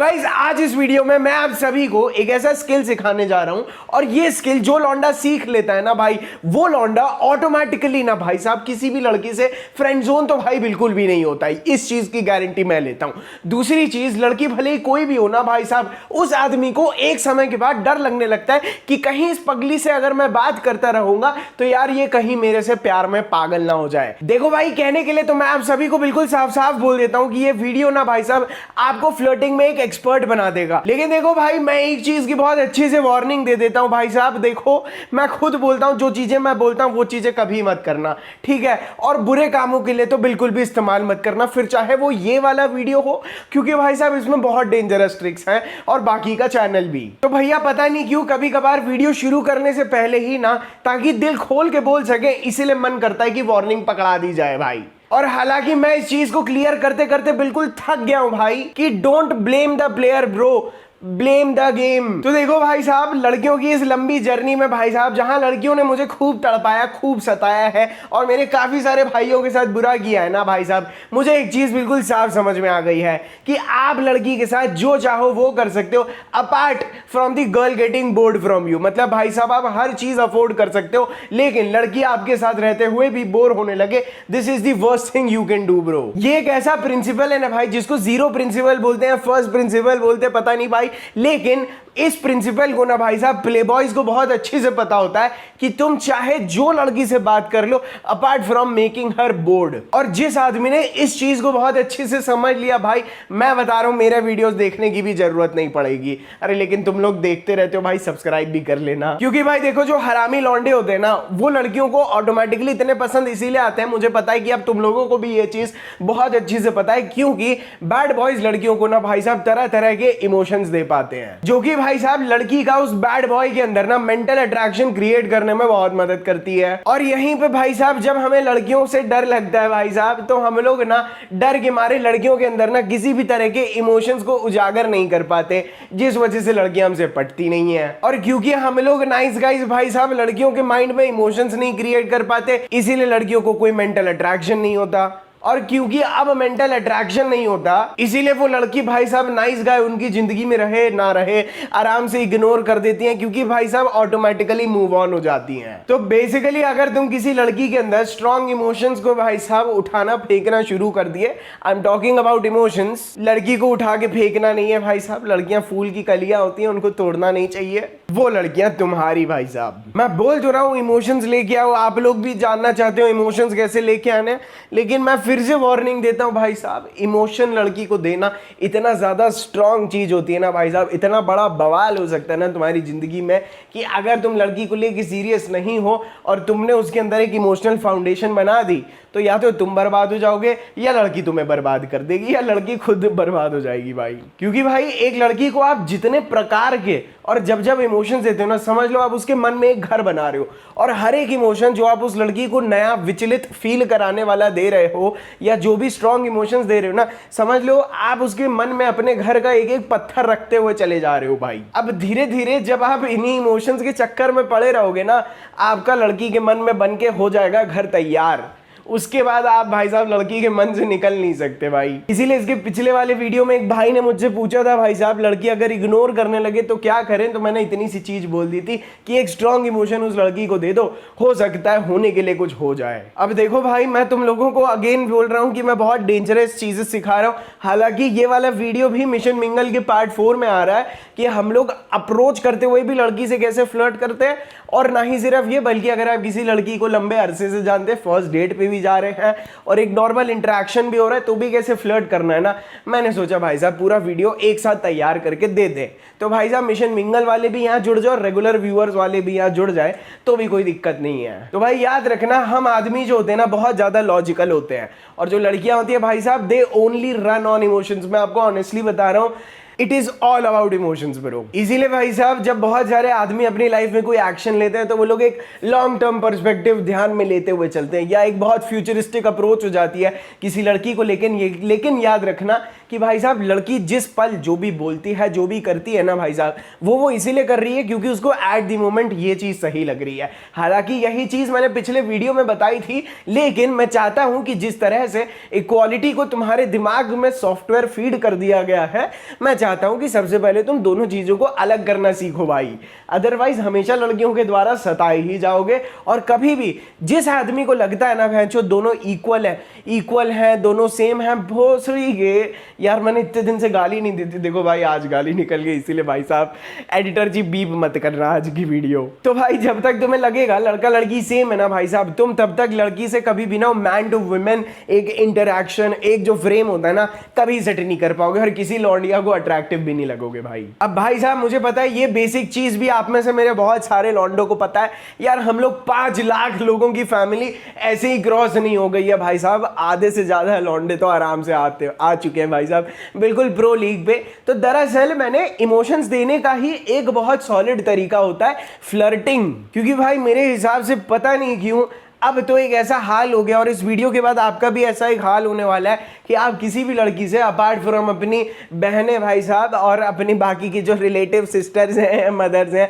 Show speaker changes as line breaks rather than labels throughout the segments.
Guys आज इस video में मैं आप सभी को एक ऐसा स्किल सिखाने जा रहा हूं और ये स्किल जो लौंडा सीख लेता है ना भाई, वो लौंडा ऑटोमेटिकली ना भाई साहब किसी भी लड़की से फ्रेंड जोन तो भाई बिल्कुल भी नहीं होता है। इस चीज की गारंटी मैं लेता हूं। दूसरी चीज, लड़की भले ही कोई भी हो ना भाई साहब, उस आदमी को एक समय के बाद डर लगने लगता है कि कहीं इस पगली से अगर मैं बात करता रहूंगा तो यार ये कहीं मेरे से प्यार में पागल ना हो जाए। देखो भाई, कहने के लिए तो मैं आप सभी को बिल्कुल साफ साफ बोल देता हूं कि ये वीडियो ना भाई साहब आपको फ्लर्टिंग में एक एक्सपर्ट बना देगा। लेकिन देखो भाई, मैं एक चीज की बहुत अच्छे से वार्निंग दे देता हूं भाई साहब। देखो, मैं खुद बोलता हूं जो चीजें मैं बोलता हूं वो चीजें कभी मत करना, ठीक है? और बुरे कामों के लिए तो बिल्कुल भी इस्तेमाल मत करना, फिर चाहे वो ये वाला वीडियो हो, क्योंकि भाई साहब इसमें बहुत डेंजरस ट्रिक्स हैं और बाकी का चैनल भी। तो भैया पता नहीं क्यों कभी कभार वीडियो शुरू करने से पहले ही ना, ताकि दिल खोल के बोल सके, इसीलिए मन करता है कि वार्निंग पकड़ा दी जाए भाई। और हालांकि मैं इस चीज को क्लियर करते करते बिल्कुल थक गया हूं भाई कि don't blame the player bro, blame the game. तो देखो भाई साहब, लड़कियों की इस लंबी जर्नी में भाई साहब, जहां लड़कियों ने मुझे खूब तड़पाया, खूब सताया है और मेरे काफी सारे भाइयों के साथ बुरा किया है ना भाई साहब, मुझे एक चीज बिल्कुल साफ समझ में आ गई है कि आप लड़की के साथ जो चाहो वो कर सकते हो, apart from the girl getting bored from you. मतलब भाई साहब आप हर चीज अफोर्ड कर सकते हो, लेकिन लड़की आपके साथ रहते हुए भी बोर होने लगे, this is the worst thing you can do bro. ये एक ऐसा प्रिंसिपल है ना भाई, जिसको जीरो प्रिंसिपल बोलते हैं, फर्स्ट प्रिंसिपल बोलते हैं, पता नहीं भाई, लेकिन इस प्रिंसिपल को ना भाई साहब प्लेबॉयज को बहुत अच्छे से पता होता है कि तुम चाहे जो लड़की से बात कर लो, apart from making her bored. और जिस आदमी ने इस चीज को बहुत अच्छे से समझ लिया भाई, मैं बता रहा हूं मेरे वीडियोस देखने की भी जरूरत नहीं पड़ेगी। अरे लेकिन तुम लोग देखते रहते हो भाई, सब्सक्राइब भी कर लेना, क्योंकि भाई देखो जो हरामी लौंडे होते हैं ना, वो लड़कियों को ऑटोमेटिकली इतने पसंद इसीलिए आते हैं, मुझे पता है कि अब तुम लोगों को भी ये चीज बहुत अच्छे से पता है, क्योंकि बैड बॉयज लड़कियों को ना भाई साहब तरह तरह के इमोशंस दे पाते हैं, जो कि भाई साहब लड़की का उस बैड बॉय के अंदर ना मेंटल अट्रैक्शन क्रिएट करने में बहुत मदद करती है। और यहीं पे भाई साहब जब हमें लड़कियों से डर लगता है भाई साहब, तो हम लोग ना डर के मारे लड़कियों के अंदर ना किसी भी तरह के इमोशंस को उजागर नहीं कर पाते, जिस वजह से लड़कियां हमसे पटती नहीं है। और क्योंकि हम लोग नाइस गाइस भाई साहब लड़कियों के माइंड में इमोशंस नहीं क्रिएट कर पाते, इसीलिए लड़कियों को कोई मेंटल अट्रैक्शन नहीं होता। और क्योंकि अब मेंटल अट्रैक्शन नहीं होता, इसीलिए वो लड़की भाई साहब नाइस गाय उनकी जिंदगी में रहे ना रहे आराम से इग्नोर कर देती हैं, क्योंकि भाई साहब ऑटोमेटिकली मूव ऑन हो जाती हैं। तो बेसिकली अगर तुम किसी लड़की के अंदर स्ट्रॉन्ग इमोशंस को भाई साहब उठाना फेंकना शुरू कर दिए, I am talking about emotions, लड़की को उठा के फेंकना नहीं है भाई साहब, लड़कियां फूल की कलियां होती हैं, उनको तोड़ना नहीं चाहिए, वो लड़कियां तुम्हारी भाई साहब। मैं बोल तो रहा हूं इमोशंस लेके आओ, आप लोग भी जानना चाहते हो इमोशंस कैसे लेके आने, लेकिन मैं फिर से वार्निंग देता हूं भाई साहब, इमोशन लड़की को देना इतना ज्यादा स्ट्रॉन्ग चीज होती है ना भाई साहब, इतना बड़ा बवाल हो सकता है ना तुम्हारी जिंदगी में, कि अगर तुम लड़की को लेके सीरियस नहीं हो और तुमने उसके अंदर एक इमोशनल फाउंडेशन बना दी, तो या तो तुम बर्बाद हो जाओगे या लड़की तुम्हें बर्बाद कर देगी या लड़की खुद बर्बाद हो जाएगी भाई। क्योंकि भाई एक लड़की को आप जितने प्रकार के और जब जब इमोशंस देते हो ना, समझ लो आप उसके मन में एक घर बना रहे हो, और हर एक इमोशन जो आप उस लड़की को नया विचलित फील कराने वाला दे रहे हो, या जो भी स्ट्रॉन्ग इमोशंस दे रहे हो ना, समझ लो आप उसके मन में अपने घर का एक एक पत्थर रखते हुए चले जा रहे हो भाई। अब धीरे धीरे जब आप इन्हीं इमोशंस के चक्कर में पड़े रहोगे ना, आपका लड़की के मन में बन के हो जाएगा घर तैयार, उसके बाद आप भाई साहब लड़की के मन से निकल नहीं सकते भाई। इसीलिए इसके पिछले वाले वीडियो में एक भाई ने मुझसे पूछा था, भाई साहब लड़की अगर इग्नोर करने लगे तो क्या करें, तो मैंने इतनी सी चीज बोल दी थी कि एक स्ट्रॉन्ग इमोशन उस लड़की को दे दो, हो सकता है होने के लिए कुछ हो जाए। अब देखो भाई, मैं तुम लोगों को अगेन बोल रहा हूं कि मैं बहुत डेंजरस चीजें सिखा रहा हूं। हालांकि ये वाला वीडियो भी मिशन मिंगल के पार्ट 4 में आ रहा है कि हम लोग अप्रोच करते हुए भी लड़की से कैसे फ्लर्ट करते हैं, और ना ही सिर्फ ये, बल्कि अगर आप किसी लड़की को लंबे अरसे से जानते हैं, फर्स्ट डेट पे भी जा रहे हैं और एक नॉर्मल इंटरेक्शन भी हो रहा है, तो भी कैसे फ्लर्ट करना है ना, मैंने सोचा भाई साहब पूरा वीडियो एक साथ तैयार करके दे दे। तो भाई साहब मिशन मिंगल वाले भी यहाँ जुड़ जाओ, रेगुलर व्यूअर्स वाले भी यहाँ जुड़ जाए तो भी कोई दिक्कत नहीं है। तो भाई याद रखना, हम आदमी जो होते हैं ना बहुत ज्यादा लॉजिकल होते हैं, और जो लड़कियां होती है भाई साहब they only run on emotions. मैं आपको ऑनेस्टली बता रहा हूँ, it is all about emotions bro. इसीलिए भाई साहब जब बहुत सारे आदमी अपनी लाइफ में कोई एक्शन लेते हैं, तो वो लोग एक लॉन्ग टर्म पर्सपेक्टिव ध्यान में लेते हुए चलते हैं, या एक बहुत फ्यूचरिस्टिक अप्रोच हो जाती है किसी लड़की को, लेकिन याद रखना कि भाई साहब लड़की जिस पल जो भी बोलती है, जो भी करती है ना भाई साहब, वो इसीलिए कर रही है क्योंकि उसको एट द मोमेंट ये चीज सही लग रही है। हालांकि यही चीज मैंने पिछले वीडियो में बताई थी, लेकिन मैं चाहता हूं कि जिस तरह से इक्वालिटी को तुम्हारे दिमाग में सॉफ्टवेयर फीड कर दिया गया है, मैं चाहता हूं कि सबसे पहले तुम दोनों चीजों को अलग करना सीखो भाई। अदरवाइज हमेशा लड़कियों के द्वारा सताए ही जाओगे। और कभी भी जिस आदमी को लगता है ना भैंचो दोनों इक्वल है, दोनों सेम है, भोसड़ी गे यार, मैंने इतने दिन से गाली नहीं दी थी, देखो भाई आज गाली निकल गई, इसीलिए भाई साहब एडिटर जी बीप मत करना आज की वीडियो। तो भाई जब तक तुम्हें लगेगा लड़का लड़की सेम है ना भाई साहब, तुम तब तक लड़की से कभी भी ना मैन टू वुमेन एक इंटरैक्शन, एक जो फ्रेम होता है ना, कभी सेट नहीं कर पाओगे और किसी लौंडिया को अट्रैक्टिव भी नहीं लगोगे भाई। अब भाई साहब मुझे पता है ये बेसिक चीज भी आप में से मेरे बहुत सारे लौंडों को पता है यार, हम लोग 5 लाख लोगों की फैमिली ऐसे ही क्रॉस नहीं हो गई है भाई साहब, आधे से ज्यादा लौंडे तो आराम से आ चुके हैं भाई साहब, बिल्कुल प्रो लीग पे। तो दरअसल मैंने इमोशंस देने का ही एक बहुत सॉलिड तरीका होता है फ्लर्टिंग, क्योंकि भाई मेरे हिसाब से पता नहीं क्यों अब तो एक ऐसा हाल हो गया, और इस वीडियो के बाद आपका भी ऐसा एक हाल होने वाला है कि आप किसी भी लड़की से अपार्ट फ्रॉम अपनी बहनें भाई साहब और अपनी बाकी की जो रिलेटिव सिस्टर्स हैं, मदर्स हैं,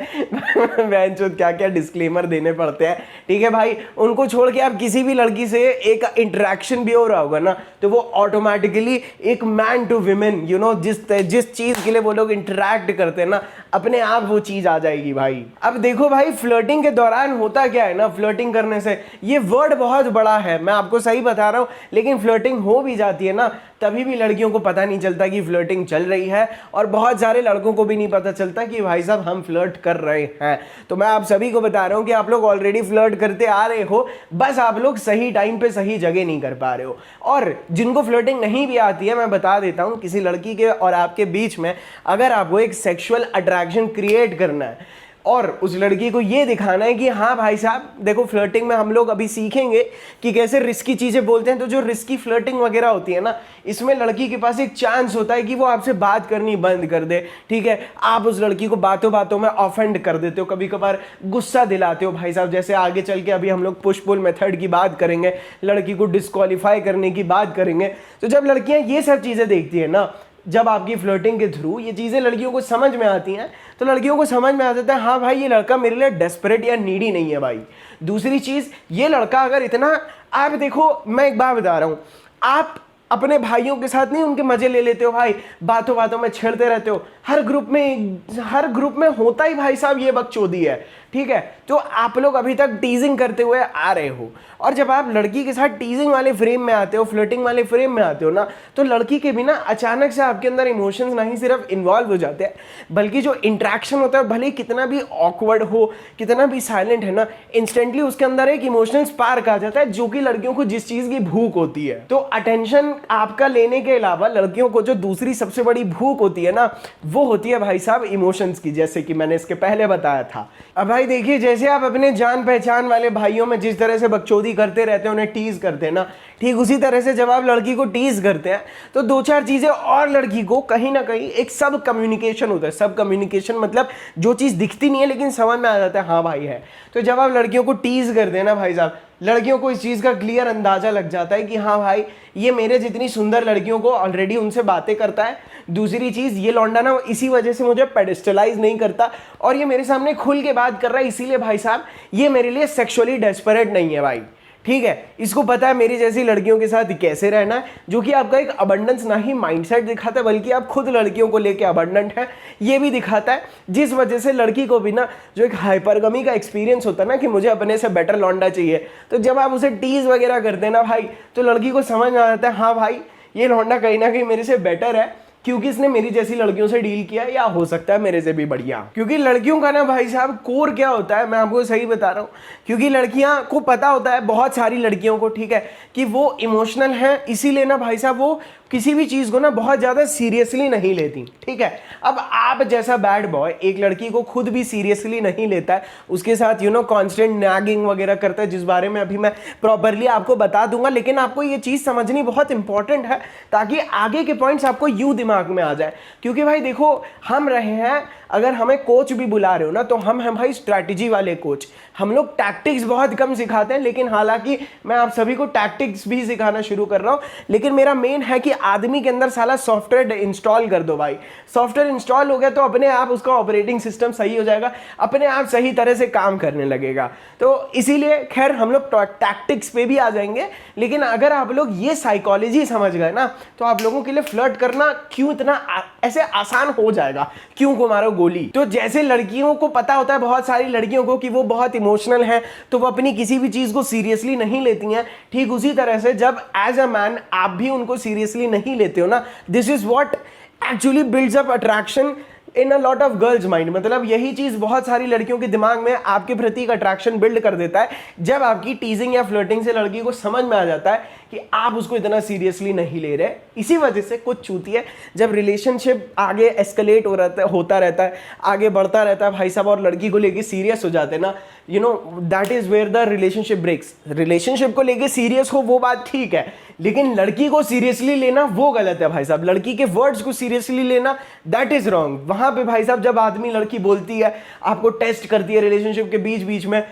बहन चोद क्या क्या डिस्क्लेमर देने पड़ते हैं, ठीक है भाई, उनको छोड़ के आप किसी भी लड़की से एक इंटरेक्शन भी हो रहा होगा ना, तो वो ऑटोमेटिकली एक मैन टू विमेन जिस चीज के लिए वो लोग इंटरेक्ट करते हैं ना, अपने आप वो चीज आ जाएगी भाई। अब देखो भाई फ्लर्टिंग के दौरान होता क्या है ना, फ्लर्टिंग करने से, ये वर्ड बहुत बड़ा है मैं आपको सही बता रहा हूं, लेकिन फ्लर्टिंग हो भी जाती है ना, तभी भी लड़कियों को पता नहीं चलता कि फ्लर्टिंग चल रही है, और बहुत सारे लड़कों को भी नहीं पता चलता कि भाई साहब हम फ्लर्ट कर रहे हैं। तो मैं आप सभी को बता रहा हूं कि आप लोग ऑलरेडी फ्लर्ट करते आ रहे हो, बस आप लोग सही टाइम पे सही जगह नहीं कर पा रहे हो। और जिनको फ्लर्टिंग नहीं भी आती है, मैं बता देता हूं, किसी लड़की के और आपके बीच में अगर आपको एक सेक्सुअल अट्रैक्शन क्रिएट करना है और उस लड़की को ये दिखाना है कि हाँ भाई साहब देखो, फ्लर्टिंग में हम लोग अभी सीखेंगे कि कैसे रिस्की चीजें बोलते हैं, तो जो रिस्की फ्लर्टिंग वगैरह होती है ना, इसमें लड़की के पास एक चांस होता है कि वो आपसे बात करनी बंद कर दे, ठीक है। आप उस लड़की को बातों बातों में ऑफेंड कर देते हो, कभी कभार गुस्सा दिलाते हो भाई साहब, जैसे आगे चल के अभी हम लोग पुश पुल मेथड की बात करेंगे, लड़की को डिस्क्वालीफाई करने की बात करेंगे। तो जब लड़कियां ये सब चीजें देखती है ना, जब आपकी फ्लर्टिंग के थ्रू ये चीज़ें लड़कियों को समझ में आती हैं, तो लड़कियों को समझ में आ जाता है हाँ भाई ये लड़का मेरे लिए डेस्परेट या नीडी नहीं है भाई। दूसरी चीज़, ये लड़का अगर इतना, आप देखो मैं एक बात बता रहा हूँ, आप अपने भाइयों के साथ नहीं उनके मजे ले लेते हो भाई, बातों बातों में छेड़ते रहते हो, हर ग्रुप में होता ही भाई साहब ये बकचोदी है, ठीक है। तो आप लोग अभी तक टीजिंग करते हुए आ रहे हो, और जब आप लड़की के साथ टीजिंग वाले फ्रेम में आते हो, फ्लर्टिंग वाले फ्रेम में आते हो ना, तो लड़की के बिना अचानक से आपके अंदर इमोशंस नहीं सिर्फ इन्वॉल्व हो जाते हैं, बल्कि जो इंट्रैक्शन होता है भले कितना भी ऑकवर्ड हो, कितना भी साइलेंट है ना, इंस्टेंटली उसके अंदर एक इमोशनल स्पार्क आ जाता है, जो कि लड़कियों को जिस चीज की भूख होती है। तो अटेंशन आपका लेने के अलावा लड़कियों को जो दूसरी सबसे बड़ी भूख होती है ना, वो होती है भाई साहब इमोशंस की, जैसे कि मैंने इसके पहले बताया था। अब भाई देखिए, जैसे आप अपने जान पहचान वाले भाइयों में जिस तरह से बकचोदी करते रहते हैं, उन्हें टीज करते हैं ना, ठीक उसी तरह से जब आप लड़की को टीज करते हैं तो 2-4 चीजें और लड़की को कहीं ना कहीं एक सब कम्युनिकेशन होता है। सब कम्युनिकेशन मतलब जो चीज दिखती नहीं है लेकिन समझ में आ जाता है हाँ भाई है। तो जब आप लड़कियों को टीज करते हैं ना भाई साहब, लड़कियों को इस चीज का क्लियर अंदाजा लग जाता है कि हाँ भाई ये मेरे जितनी सुंदर लड़कियों को ऑलरेडी उनसे बातें करता है। दूसरी चीज, ये लौंडा ना इसी वजह से मुझे पेडिस्टलाइज नहीं करता और ये मेरे सामने खुल के बात कर रहा है, इसीलिए भाई साहब ये मेरे लिए सेक्सुअली डेस्परेट नहीं है भाई, ठीक है। इसको पता है मेरी जैसी लड़कियों के साथ कैसे रहना है, जो कि आपका एक अबंडेंस ना ही माइंडसेट दिखाता है बल्कि आप खुद लड़कियों को लेके अबंडेंट है ये भी दिखाता है। जिस वजह से लड़की को भी ना जो एक हाइपरगमी का एक्सपीरियंस होता है ना कि मुझे अपने से बेटर लौंडा चाहिए, तो जब आप उसे टीज वगैरह करते हैं ना भाई, तो लड़की को समझ में आ जाता है हाँ भाई ये लौंडा कहीं ना कहीं मेरे से बेटर है, क्योंकि इसने मेरी जैसी लड़कियों से डील किया, या हो सकता है मेरे से भी बढ़िया। क्योंकि लड़कियों का ना भाई साहब कोर क्या होता है, मैं आपको सही बता रहा हूँ, क्योंकि लड़कियां को पता होता है, बहुत सारी लड़कियों को, ठीक है, कि वो इमोशनल हैं, इसीलिए ना भाई साहब वो किसी भी चीज को ना बहुत ज्यादा सीरियसली नहीं लेती, ठीक है। अब आप जैसा बैड बॉय एक लड़की को खुद भी सीरियसली नहीं लेता है, उसके साथ कांस्टेंट नैगिंग वगैरह करता है, जिस बारे में अभी मैं प्रॉपरली आपको बता दूंगा, लेकिन आपको ये चीज समझनी बहुत इंपॉर्टेंट है ताकि आगे के पॉइंट्स आपको यूं दिमाग में आ जाए। क्योंकि भाई देखो, हम रहे हैं, अगर हमें कोच भी बुला रहे हो ना, तो हम हैं भाई स्ट्रैटेजी वाले कोच। हम लोग टैक्टिक्स बहुत कम सिखाते हैं, लेकिन हालांकि मैं आप सभी को टैक्टिक्स भी सिखाना शुरू कर रहा हूं, लेकिन मेरा मेन है कि आदमी के अंदर साला सॉफ्टवेयर इंस्टॉल कर दो भाई। सॉफ्टवेयर इंस्टॉल हो गया तो अपने आप उसका ऑपरेटिंग सिस्टम सही हो जाएगा, अपने आप सही तरह से काम करने लगेगा। तो इसीलिए खैर हम लोग टैक्टिक्स पे भी आ जाएंगे, लेकिन अगर आप लोग ये साइकोलॉजी समझ गए ना तो आप लोगों के लिए फ्लर्ट करना क्यों इतना ऐसे आसान हो जाएगा, क्यों को मारो गोली। तो जैसे लड़कियों को पता होता है, बहुत सारी लड़कियों को, कि वो बहुत इमोशनल है तो वो अपनी किसी भी चीज को सीरियसली नहीं लेती हैं, ठीक उसी तरह से जब एज अ मैन आप भी उनको सीरियसली नहीं लेते हो ना, this is what actually builds up attraction in a lot of girls mind. मतलब यही चीज बहुत सारी लड़कियों के दिमाग में आपके प्रति एक अट्रैक्शन बिल्ड कर देता है, जब आपकी टीजिंग या फ्लर्टिंग से लड़की को समझ में आ जाता है कि आप उसको इतना सीरियसली नहीं ले रहे। इसी वजह से कुछ चूती है, जब रिलेशनशिप आगे एस्केलेट होता रहता है, आगे बढ़ता रहता है भाई साहब, और लड़की को लेके सीरियस हो जाते हैं ना, you know that is where the relationship breaks. Relationship को लेके सीरियस हो वो बात ठीक है, लेकिन लड़की को सीरियसली लेना वो गलत है भाई साहब। लड़की के वर्ड्स को सीरियसली लेना दैट इज रॉन्ग। वहां पे भाई साहब जब आदमी लड़की बोलती है, आपको टेस्ट करती है रिलेशनशिप के बीच बीच में,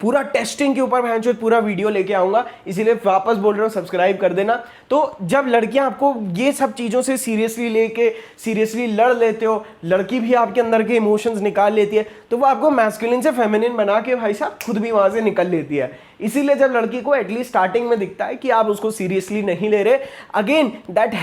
पूरा टेस्टिंग के ऊपर मैं पूरा वीडियो लेके आऊंगा, इसीलिए वापस बोल रहा हूँ सब्सक्राइब कर देना। तो जब लड़कियां आपको ये सब चीजों से सीरियसली लेके सीरियसली लड़ लेते हो, लड़की भी आपके अंदर के इमोशंस निकाल लेती है, तो वो आपको मैस्कुलिन से फेमिनिन बना के भाई साहब खुद भी वहां से निकल लेती है। इसीलिए जब लड़की को एटलीस्ट स्टार्टिंग में दिखता है कि आप उसको सीरियसली नहीं ले रहे, again that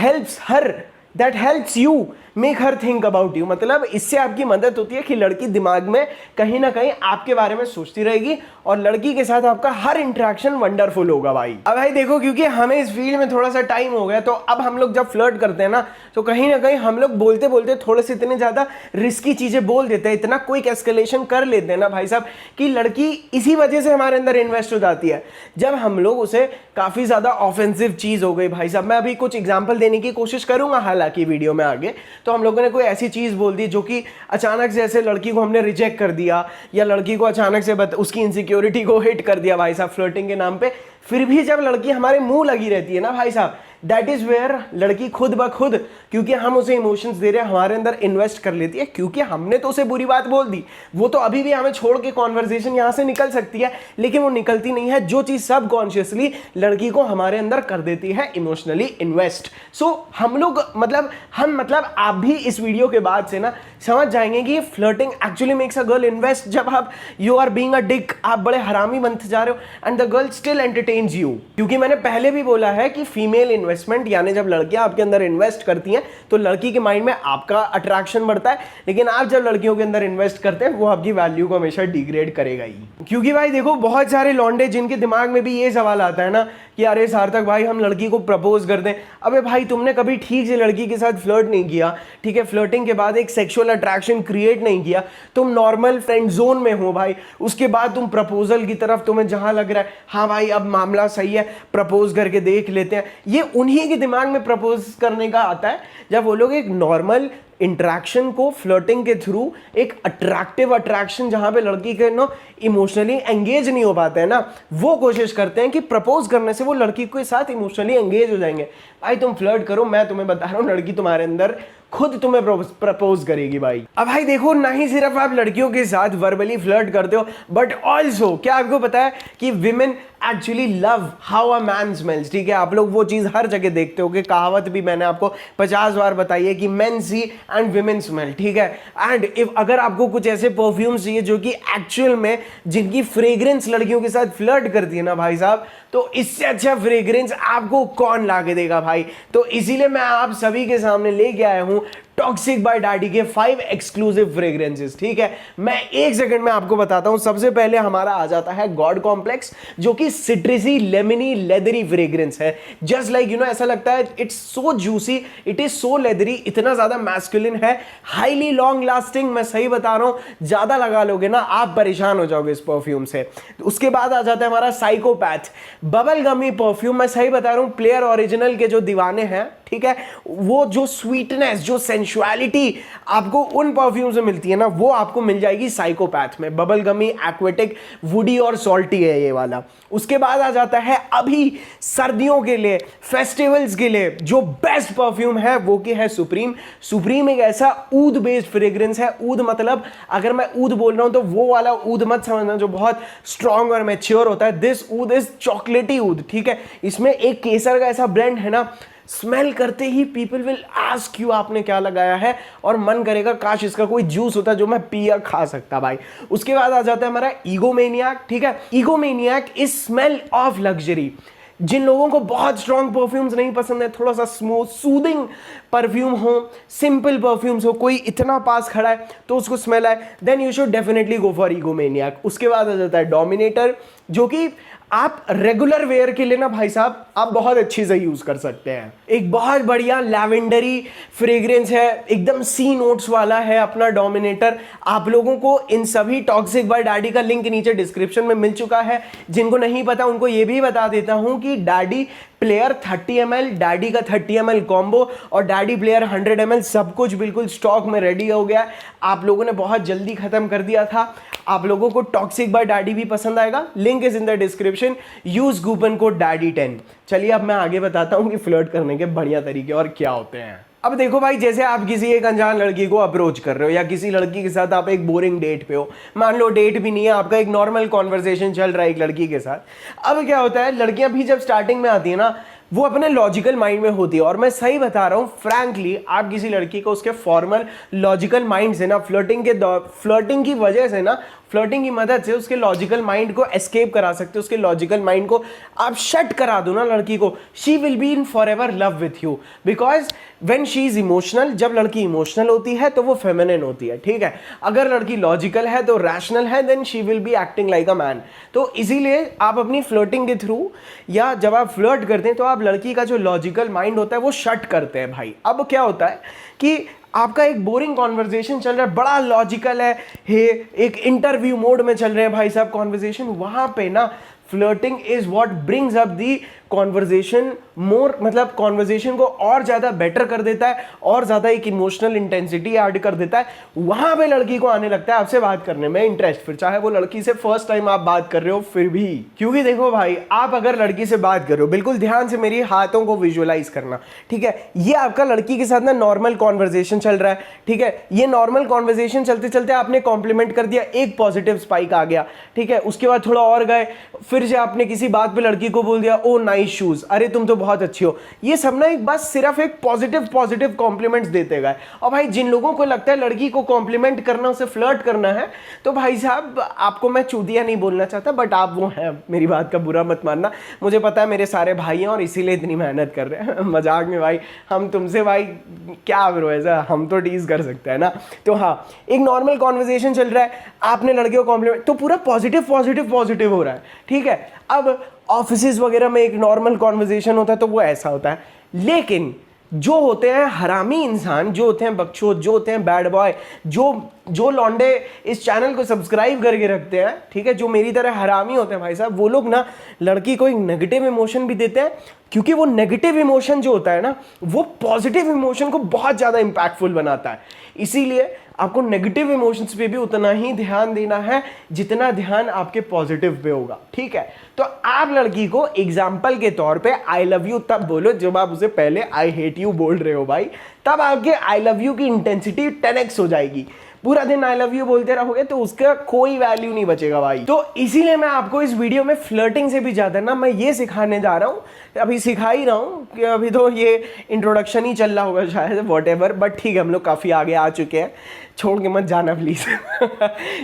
helps you make her think about you. मतलब इससे आपकी मदद होती है कि लड़की दिमाग में कहीं ना कहीं आपके बारे में सोचती रहेगी और लड़की के साथ आपका हर इंटरेक्शन वंडरफुल होगा भाई। अब भाई देखो, क्योंकि हमें इस फील्ड में थोड़ा सा टाइम हो गया, तो अब हम लोग जब फ्लर्ट करते हैं ना, तो कहीं ना कहीं हम लोग बोलते बोलते थोड़े से इतने ज्यादा रिस्की चीजें बोल देते हैं, इतना क्विक एस्केलेशन कर लेते हैं ना भाई साहब, कि लड़की इसी वजह से हमारे अंदर इन्वेस्ट हो जाती है। जब हम लोग उसे काफी ज्यादा ऑफेंसिव चीज हो गई भाई साहब, मैं अभी कुछ एग्जाम्पल देने की कोशिश करूंगा हालांकि वीडियो में आगे, तो हम लोगों ने कोई ऐसी चीज बोल दी जो कि अचानक से ऐसे लड़की को हमने रिजेक्ट कर दिया, या लड़की को अचानक से उसकी इनसिक्योरिटी को हिट कर दिया भाई साहब फ्लर्टिंग के नाम पे, फिर भी जब लड़की हमारे मुंह लगी रहती है ना भाई साहब, दैट इज वेयर लड़की खुद ब खुद, क्योंकि हम उसे इमोशंस दे रहे हैं, हमारे अंदर इन्वेस्ट कर लेती है, क्योंकि हमने तो उसे बुरी बात बोल दी। वो तो अभी भी हमें छोड़ के कॉन्वर्सेशन यहां से निकल सकती है, लेकिन वो निकलती नहीं है, जो चीज सबकॉन्शियसली लड़की को हमारे अंदर कर देती है इमोशनली इन्वेस्ट। सो हम लोग मतलब आप भी इस वीडियो के बाद से ना समझ जाएंगे कि flirting actually makes a girl invest. जब आप you are being a dick, आप बड़े हरामी बनते जा रहे हो and the girl still entertains you. क्योंकि मैंने पहले भी बोला है कि फीमेल इन्वेस्टमेंट, यानी जब लड़कियां आपके अंदर इन्वेस्ट करती हैं तो लड़की के माइंड में आपका अट्रैक्शन बढ़ता है, लेकिन आप जब लड़कियों के अंदर इन्वेस्ट करते हैं वो आपकी वैल्यू को हमेशा डिग्रेड करेगा ही। क्योंकि भाई देखो, बहुत सारे लौंडे जिनके दिमाग में भी ये सवाल आता है ना कि अरे सार्थक भाई हम लड़की को प्रपोज कर दें। अबे भाई तुमने कभी ठीक से लड़की के साथ फ्लर्ट नहीं किया, ठीक है, फ्लर्टिंग के बाद एक सेक्सुअल अट्रैक्शन क्रिएट नहीं किया, तुम नॉर्मल फ्रेंड जोन में हो भाई, उसके बाद तुम प्रपोजल की तरफ तुम्हें जहां लग रहा है हाँ भाई अब मामला सही है, प्रपोज करके देख लेते हैं, ये उन्हीं के दिमाग में प्रपोज करने का आता है जब वो लोग एक नॉर्मल इंटरेक्शन को फ्लर्टिंग के थ्रू एक अट्रैक्टिव अट्रैक्शन जहां पे लड़की के नो इमोशनली एंगेज नहीं हो पाते हैं ना, वो कोशिश करते हैं कि प्रपोज करने से वो लड़की के साथ इमोशनली एंगेज हो जाएंगे। भाई तुम फ्लर्ट करो, मैं तुम्हें बता रहा हूं लड़की तुम्हारे अंदर खुद तुम्हें प्रपोज करेगी भाई। अब भाई देखो, ना ही सिर्फ आप लड़कियों के साथ वर्बली फ्लर्ट करते हो, बट ऑल्सो क्या आपको पता है कि women actually love how a man smells. ठीक है, आप लोग वो चीज हर जगह देखते हो कि कहावत भी मैंने आपको 50 बार बताई है कि men see and women smell. ठीक है, एंड इफ अगर आपको कुछ ऐसे परफ्यूम्स चाहिए जो कि एक्चुअल में जिनकी फ्रेग्रेंस लड़कियों के साथ फ्लर्ट करती है ना भाई साहब, तो इससे अच्छा फ्रेग्रेंस आपको कौन ला के देगा भाई। तो इसीलिए मैं आप सभी के सामने लेके आया हूं टॉक्सिक बाय डैडी के 5 एक्सक्लूसिव फ्रेग्रेंसेस। ठीक है, मैं एक सेकंड में आपको बताता हूं। सबसे पहले हमारा आ जाता है गॉड कॉम्प्लेक्स, जो कि सिट्रसी लेमनी लेदरी फ्रेग्रेंस है। जस्ट लाइक यू नो, ऐसा लगता है it's so juicy, it is so leathery, इतना ज्यादा मैस्कुलिन है, हाईली लॉन्ग लास्टिंग। मैं सही बता रहा हूं, ज्यादा लगा लोगे ना आप परेशान हो जाओगे इस परफ्यूम से। उसके बाद आ जाता है हमारा साइकोपैथ बबल गमी परफ्यूम। मैं सही बता रहा हूं, प्लेयर ओरिजिनल के जो दीवाने हैं, ठीक है, वो जो स्वीटनेस, जो सेंसुअलिटी आपको उन परफ्यूम से मिलती है ना, वो आपको मिल जाएगी साइकोपैथ में। बबल गमी, एक्वेटिक, वुडी और सॉल्टी है ये वाला। उसके बाद आ जाता है अभी सर्दियों के लिए, फेस्टिवल्स के लिए जो बेस्ट परफ्यूम है वो की है सुप्रीम। सुप्रीम एक ऐसा ऊद बेस्ड फ्रेग्रेंस है। ऊद मतलब अगर मैं ऊद बोल रहा हूं तो वो वाला ऊद मत समझना जो बहुत स्ट्रॉन्ग और मैच्योर होता है। दिस ऊद इज चॉकलेटी ऊद। ठीक है, इसमें एक केसर का ऐसा ब्लेंड है ना, स्मेल करते ही पीपल विल आस्क यू आपने क्या लगाया है, और मन करेगा काश इसका कोई जूस होता जो मैं पिया खा सकता भाई। उसके बाद आ जाता है हमारा ईगोमेनियाक, ठीक है। ईगोमेनियाक इज स्मेल ऑफ लग्जरी। जिन लोगों को बहुत स्ट्रॉन्ग परफ्यूम्स नहीं पसंद है, थोड़ा सा स्मूथ सूदिंग परफ्यूम हो, सिंपल परफ्यूम्स हो, कोई इतना पास खड़ा है तो उसको स्मेल आए, then you should definitely go for Egomaniac. उसके बाद आ जाता है डोमिनेटर, जो कि आप रेगुलर वेयर के लिए ना भाई साहब आप बहुत अच्छी से यूज कर सकते हैं। एक बहुत बढ़िया लैवेंडरी फ्रेग्रेंस है, एकदम सी नोट्स वाला है अपना डोमिनेटर। आप लोगों को इन सभी टॉक्सिक बाय डैडी का लिंक नीचे डिस्क्रिप्शन में मिल चुका है। जिनको नहीं पता उनको ये भी बता देता हूं कि डैडी प्लेयर 30 ml, डैडी का 30 ml कॉम्बो और डैडी प्लेयर 100 ml सब कुछ बिल्कुल स्टॉक में रेडी हो गया। आप लोगों ने बहुत जल्दी खत्म कर दिया था। आप लोगों को टॉक्सिक बाय डैडी भी पसंद आएगा, link is in the description. Use coupon code डैडी10। चलिए अब मैं आगे बताता हूं कि फ्लर्ट करने के बढ़िया तरीके और क्या होते हैं। अब देखो भाई, जैसे आप किसी एक अनजान लड़की को अप्रोच कर रहे हो या किसी लड़की के साथ आप एक बोरिंग डेट पे हो, मान लो डेट भी नहीं है, आपका एक नॉर्मल कॉन्वर्सेशन चल रहा है एक लड़की के साथ। अब क्या होता है, लड़कियां भी जब स्टार्टिंग में आती है ना, वो अपने लॉजिकल माइंड में होती है। और मैं सही बता रहा हूं फ्रैंकली, आप किसी लड़की को उसके फॉर्मल लॉजिकल माइंड से ना फ्लर्टिंग की वजह से ना, फ्लर्टिंग की मदद से उसके लॉजिकल माइंड को एस्केप करा सकते हो। उसके लॉजिकल माइंड को आप शट करा दो ना लड़की को, she will be in for ever love with you, because when she is emotional, जब लड़की इमोशनल होती है तो वो फेमिनिन होती है, ठीक है। अगर लड़की लॉजिकल है तो रैशनल है, then she will be acting like a man. तो इसीलिए आप अपनी फ्लर्टिंग के थ्रू या जब आप फ्लर्ट करते हैं तो आप लड़की का जो लॉजिकल माइंड होता है वो शट करते हैं भाई। अब क्या होता है कि आपका एक बोरिंग कॉन्वर्जेशन चल रहा है, बड़ा लॉजिकल है, एक इंटरव्यू मोड में चल रहे हैं भाई साहब कॉन्वर्जेशन, वहां पे ना flirting is what brings up the conversation more, मतलब कॉन्वर्जेशन को और ज्यादा बेटर कर देता है, और ज्यादा एक इमोशनल इंटेंसिटी ऐड कर देता है। वहां पे लड़की को आने लगता है आपसे बात करने में इंटरेस्ट, फिर चाहे वो लड़की से फर्स्ट टाइम आप बात कर रहे हो फिर भी। क्योंकि देखो भाई, आप अगर लड़की से बात कर रहे हो, बिल्कुल ध्यान से मेरी हाथों को विजुअलाइज करना, ठीक है। ये आपका लड़की के साथ ना नॉर्मल कॉन्वर्जेशन चल रहा है, ठीक है। ये नॉर्मल कॉन्वर्जेशन चलते चलते आपने कॉम्प्लीमेंट कर दिया, एक पॉजिटिव स्पाइक आ गया, ठीक है। उसके बाद थोड़ा और गए, फिर से आपने किसी बात पे लड़की को बोल दिया, ओ नाइस शूज, अरे तुम तो बहुत अच्छी हो। ये सब ना एक बस सिर्फ एक पॉजिटिव कॉम्प्लीमेंट्स देते गए। और भाई जिन लोगों को लगता है लड़की को कॉम्प्लीमेंट करना, उसे फ्लर्ट करना है, तो भाई साहब आपको मैं चूतिया नहीं बोलना चाहता, बट आप वो हैं, मेरी बात का बुरा मत मानना। मुझे पता है मेरे सारे भाई हैं और इसीलिए इतनी मेहनत कर रहे हैं। मजाक में भाई, हम तुमसे भाई क्या ब्रो, ऐसा हम तो टीज कर सकते हैं ना। तो हाँ, एक नॉर्मल कॉन्वर्सेशन चल रहा है, आपने लड़के को कॉम्प्लीमेंट, तो पूरा पॉजिटिव हो रहा है, ठीक है। अब ऑफिसेज वगैरह में एक नॉर्मल कॉन्वर्सेशन होता है तो वो ऐसा होता है, लेकिन जो होते हैं हरामी इंसान, जो होते हैं बकचोद, जो होते हैं बैड बॉय, जो लौंडे इस चैनल को सब्सक्राइब करके रखते हैं, ठीक है, जो मेरी तरह हरामी होते हैं भाई साहब, वो लोग ना लड़की को एक नेगेटिव इमोशन भी देते हैं, क्योंकि वो नेगेटिव इमोशन जो होता है ना, वो पॉजिटिव इमोशन को बहुत ज़्यादा इंपैक्टफुल बनाता है। इसीलिए आपको नेगेटिव इमोशंस पे भी उतना ही ध्यान देना है जितना ध्यान आपके पॉजिटिव पे होगा, ठीक है। तो आप लड़की को एग्जाम्पल के तौर पे आई लव यू तब बोलो जब आप उसे पहले आई हेट यू बोल रहे हो भाई, तब आपके आई लव यू की इंटेंसिटी 10x हो जाएगी। पूरा दिन आई लव यू बोलते रहोगे तो उसका कोई वैल्यू नहीं बचेगा भाई। तो इसीलिए मैं आपको इस वीडियो में फ्लर्टिंग से भी ज्यादा ना मैं ये सिखाने जा रहा हूँ, अभी सिखा ही रहा हूँ कि अभी तो ये इंट्रोडक्शन ही चल रहा होगा शायद, व्हाटएवर, बट ठीक है, हम लोग काफ़ी आगे आ चुके हैं, छोड़ के मत जाना प्लीज़।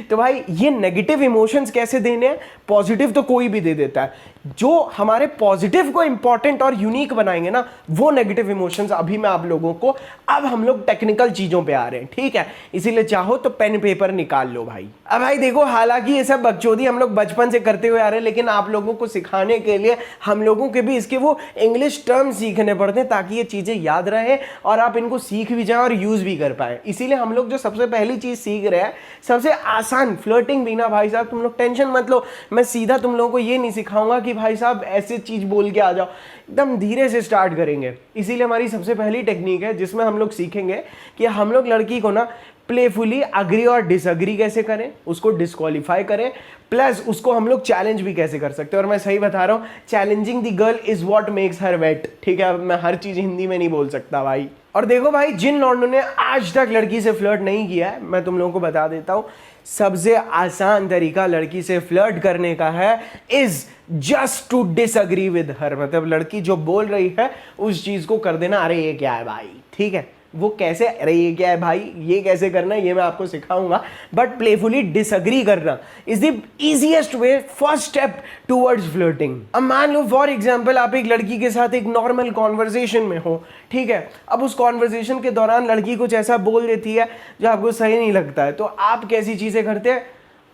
तो भाई ये नेगेटिव इमोशंस कैसे देने हैं, पॉजिटिव तो कोई भी दे देता है। जो हमारे पॉजिटिव को इंपॉर्टेंट और यूनिक बनाएंगे ना, वो नेगेटिव इमोशंस अभी मैं आप लोगों को, अब हम लोग टेक्निकल चीज़ों पे आ रहे हैं, ठीक है। इसीलिए चाहो तो पेन पेपर निकाल लो भाई। अब भाई देखो, हालांकि ये सब बकचोदी हम लोग बचपन से करते हुए आ रहे हैं, लेकिन आप लोगों को सिखाने के लिए हम लोगों के भी इसके वो इंग्लिश टर्म सीखने पड़ते हैं, ताकि ये चीज़ें याद रहे और आप इनको सीख भी जाएं और यूज़ भी कर पाए। इसीलिए हम लोग जो सबसे पहली चीज़ सीख रहे हैं, सबसे आसान फ्लर्टिंग भी ना भाई साहब, तुम लोग टेंशन मत लो, मैं सीधा तुम लोगों को ये नहीं सिखाऊंगा कि भाई साहब ऐसे चीज़ बोल के आ जाओ, एकदम धीरे से स्टार्ट करेंगे। इसीलिए हमारी सबसे पहली टेक्निक है जिसमें हम लोग सीखेंगे कि हम लोग लड़की को ना प्लेफुली अग्री और डिसअग्री कैसे करें, उसको डिस्क्वालीफाई करें, प्लस उसको हम लोग चैलेंज भी कैसे कर सकते हैं। और मैं सही बता रहा हूं, challenging the girl is what makes her wet. ठीक है, मैं हर चीज हिंदी में नहीं बोल सकता भाई। और देखो भाई, जिन लौंडों ने आज तक लड़की से फ्लर्ट नहीं किया है, मैं तुम लोगों को बता देता हूं, सबसे आसान तरीका लड़की से फ्लर्ट करने का है is just to disagree with her. मतलब लड़की जो बोल रही है उस चीज को कर देना, अरे ये क्या है भाई, ठीक है, वो कैसे, अरे ये क्या है भाई, ये कैसे करना है, ये मैं आपको सिखाऊंगा, बट प्लेफुली डिसअग्री करना is the easiest way, first step towards flirting. अब मान लो फॉर एग्जांपल आप एक लड़की के साथ एक नॉर्मल कॉन्वर्सेशन में हो, ठीक है, अब उस कॉन्वर्सेशन के दौरान लड़की कुछ ऐसा बोल देती है जो आपको सही नहीं लगता है, तो आप कैसी चीजें करते हैं,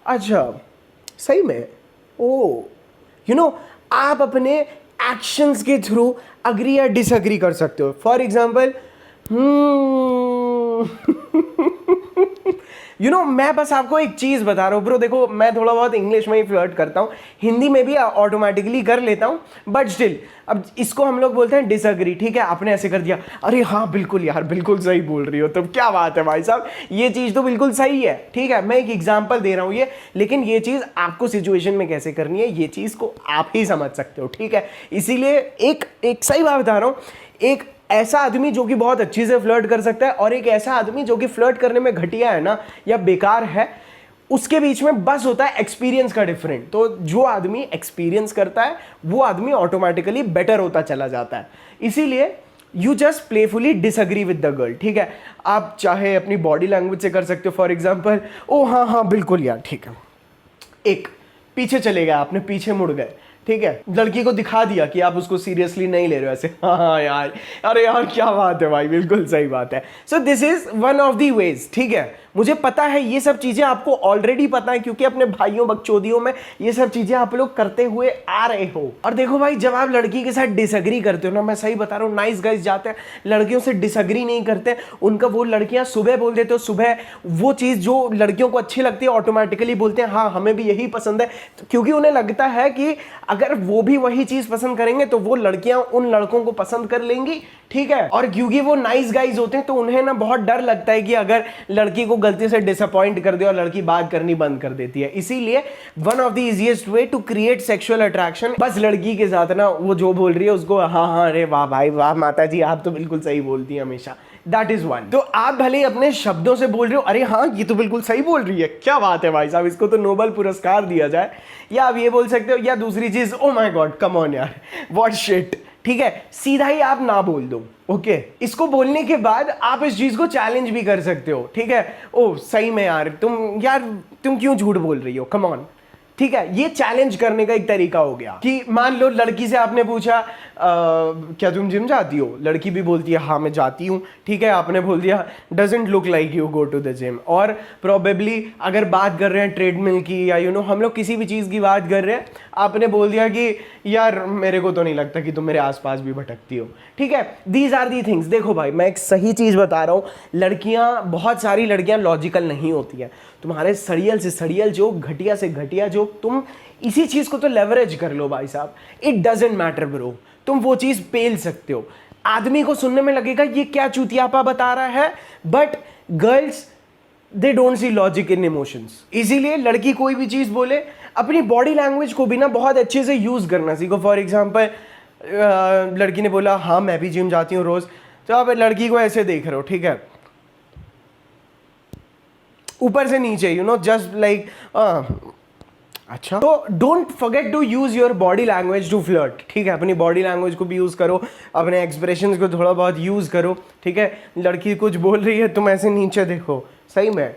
अच्छा सही में, ओ आप अपने एक्शंस के थ्रू अग्री या डिसअग्री कर सकते हो। फॉर एग्जांपल मैं बस आपको एक चीज बता रहा हूं ब्रो, देखो मैं थोड़ा बहुत इंग्लिश में ही फ्लर्ट करता हूं, हिंदी में भी ऑटोमेटिकली कर लेता हूं, बट स्टिल अब इसको हम लोग बोलते हैं डिसअग्री। ठीक है, आपने ऐसे कर दिया, अरे हाँ बिल्कुल यार, बिल्कुल सही बोल रही हो, तो क्या बात है भाई साहब, ये चीज तो बिल्कुल सही है। ठीक है, मैं एक एग्जांपल दे रहा हूं ये, लेकिन ये चीज आपको सिचुएशन में कैसे करनी है ये चीज को आप ही समझ सकते हो। ठीक है, इसीलिए एक सही बात बता रहा हूं, एक ऐसा आदमी जो कि बहुत अच्छी से फ्लर्ट कर सकता है और एक ऐसा आदमी जो कि फ्लर्ट करने में घटिया है ना या बेकार है, उसके बीच में बस होता है एक्सपीरियंस का डिफरेंट। तो जो आदमी एक्सपीरियंस करता है वो आदमी ऑटोमेटिकली बेटर होता चला जाता है। इसीलिए you just playfully disagree with the girl. ठीक है, आप चाहे अपनी बॉडी लैंग्वेज से कर सकते हो, फॉर एग्जाम्पल ओ हाँ हाँ बिल्कुल यार ठीक है, एक पीछे चले गए, आपने पीछे मुड़ गए, ठीक है, लड़की को दिखा दिया कि आप उसको सीरियसली नहीं ले रहे हो ऐसे, हाँ यार, अरे यार क्या बात है भाई, बिल्कुल सही बात है। So this is one of the ways. ठीक है, मुझे पता है ये सब चीजें आपको ऑलरेडी पता है, क्योंकि अपने भाइयों बकचोदियों में ये सब चीजें आप लोग करते हुए आ रहे हो। और देखो भाई, जब आप लड़की के साथ डिसअग्री करते हो ना, मैं सही बता रहा हूँ, नाइस गाइस जाते हैं लड़कियों से डिसअग्री नहीं करते, उनका वो लड़कियां सुबह बोल देते हो, सुबह वो चीज जो लड़कियों को अच्छी लगती है ऑटोमेटिकली बोलते हैं हाँ हमें भी यही पसंद है, क्योंकि उन्हें लगता है कि अगर वो भी वही चीज पसंद करेंगे तो वो लड़कियां उन लड़कों को पसंद कर लेंगी। ठीक है, और क्योंकि वो नाइस गाइज होते हैं तो उन्हें ना बहुत डर लगता है कि अगर लड़की को गलती से डिसअपॉइंट कर दे और लड़की बात करनी बंद कर देती है। इसीलिए one of the easiest way to create sexual attraction, बस लड़की के साथ ना वो जो बोल रही है उसको हाँ हाँ अरे वाह भाई वाह माता जी आप तो बिल्कुल सही बोलती हैं हमेशा, दैट इज वन। तो आप भले ही अपने शब्दों से बोल रहे हो अरे हाँ ये तो बिल्कुल सही बोल रही है, क्या बात है भाई साहब, इसको तो नोबेल पुरस्कार दिया जाए, या आप ये बोल सकते हो, या दूसरी चीज ओ माय गॉड कम ऑन यार व्हाट शिट। ठीक है, सीधा ही आप ना बोल दो। ओके, इसको बोलने के बाद आप इस चीज को चैलेंज भी कर सकते हो। ठीक है, ओ सही में यार तुम क्यों झूठ बोल रही हो, कम ऑन। ठीक है, ये चैलेंज करने का एक तरीका हो गया कि मान लो लड़की से आपने पूछा क्या तुम जिम जाती हो, लड़की भी बोलती है हाँ मैं जाती हूँ। ठीक है, आपने बोल दिया doesn't look like you go to the gym, और प्रोबेबली अगर बात कर रहे हैं ट्रेडमिल की या हम लोग किसी भी चीज़ की बात कर रहे हैं, आपने बोल दिया कि यार मेरे को तो नहीं लगता कि तुम मेरे आसपास भी भटकती हो। ठीक है, दीज आर दी थिंग्स। देखो भाई मैं एक सही चीज़ बता रहा हूँ, लड़कियाँ, बहुत सारी लड़कियाँ लॉजिकल नहीं होती हैं, तुम्हारे सड़ियल से सड़ियल जो घटिया से घटिया जो, तुम इसी चीज को तो लेवरेज कर लो भाई साहब, इट डजंट मैटर ब्रो, तुम वो चीज पेल सकते हो। आदमी को सुनने में लगेगा ये क्या चूतियापा बता रहा है, but girls they don't see logic in emotions. इसीलिए लड़की कोई भी चीज बोले, अपनी बॉडी लैंग्वेज को भी ना बहुत अच्छे से यूज करना सीखो। फॉर एग्जाम्पल लड़की ने बोला हाँ मैं भी जिम जाती हूँ रोज, तो आप लड़की को ऐसे देख रहे हो, ठीक है, ऊपर से नीचे, जस्ट लाइक अच्छा। तो don't forget to use your body language to flirt. ठीक है, अपनी बॉडी लैंग्वेज को भी यूज करो, अपने एक्सप्रेशंस को थोड़ा बहुत यूज करो। ठीक है, लड़की कुछ बोल रही है तुम ऐसे नीचे देखो, सही में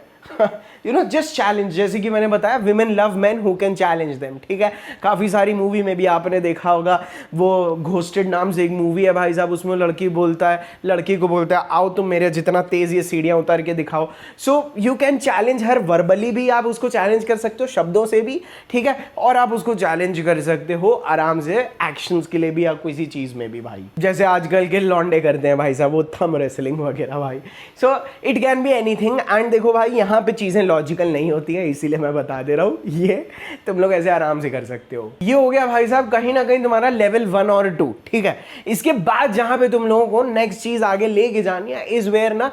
जस्ट चैलेंज, जैसे कि मैंने बताया women love man who can challenge them. ठीक है, काफ़ी सारी मूवी में भी आपने देखा होगा, वो घोस्टेड नाम से एक मूवी है भाई साहब, उसमें लड़की को बोलता है आओ तुम मेरे जितना तेज ये सीढ़ियाँ उतार के दिखाओ। So you can challenge her, verbally भी आप उसको चैलेंज कर सकते हो, शब्दों से भी। ठीक है, और आप उसको चैलेंज कर सकते हो आराम से एक्शंस के लिए भी या किसी चीज़ में भी भाई, जैसे आजकल के लौंडे करते हैं भाई साहब, वो थंब रेसलिंग वगैरह भाई। So it can be anything. And देखो भाई यहाँ पे चीज़ें लॉजिकल नहीं होती है, इसीलिए मैं बता दे रहा हूँ, ये तुम लोग ऐसे आराम से कर सकते हो। ये हो गया भाई साहब कहीं ना कहीं तुम्हारा लेवल 1 और 2। ठीक है, इसके बाद जहां पे तुम लोगों को नेक्स्ट चीज आगे लेके जानी है इज वेयर ना